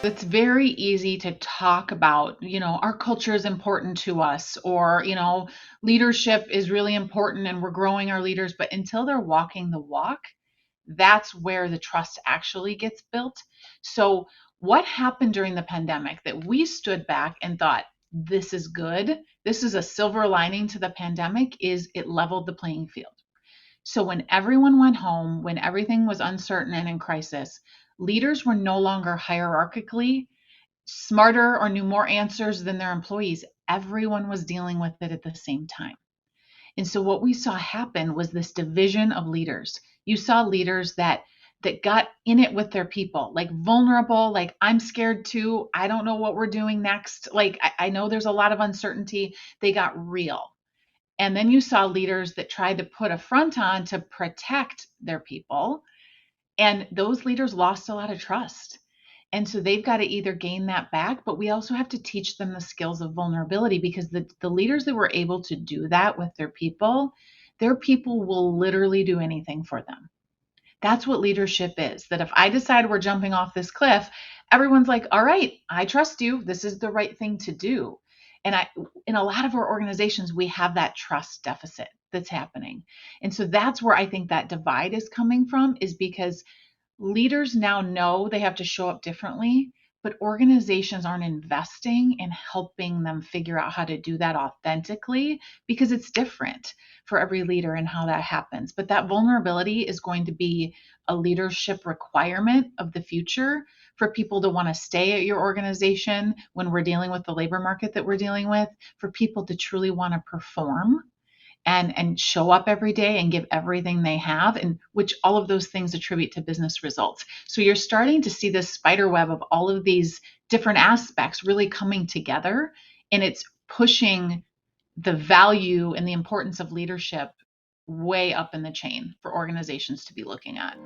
It's very easy to talk about, our culture is important to us, or, leadership is really important and we're growing our leaders. But until they're walking the walk, that's where the trust actually gets built. So, what happened during the pandemic that we stood back and thought, this is good, this is a silver lining to the pandemic, is it leveled the playing field. So when everyone went home, when everything was uncertain and in crisis, leaders were no longer hierarchically smarter or knew more answers than their employees. Everyone was dealing with it at the same time. And so what we saw happen was this division of leaders. You saw leaders that got in it with their people, like vulnerable, like I'm scared too. I don't know what we're doing next. Like I know there's a lot of uncertainty. They got real. And then you saw leaders that tried to put a front on to protect their people. And those leaders lost a lot of trust. And so they've got to either gain that back, but we also have to teach them the skills of vulnerability, because the leaders that were able to do that with their people will literally do anything for them. That's what leadership is. That if I decide we're jumping off this cliff, everyone's like, all right, I trust you. This is the right thing to do. And in a lot of our organizations, we have that trust deficit that's happening. And so that's where I think that divide is coming from, is because leaders now know they have to show up differently, but organizations aren't investing in helping them figure out how to do that authentically, because it's different for every leader and how that happens. But that vulnerability is going to be a leadership requirement of the future for people to want to stay at your organization when we're dealing with the labor market that we're dealing with, for people to truly want to perform and show up every day and give everything they have, and which all of those things attribute to business results. So you're starting to see this spider web of all of these different aspects really coming together, and it's pushing the value and the importance of leadership way up in the chain for organizations to be looking at.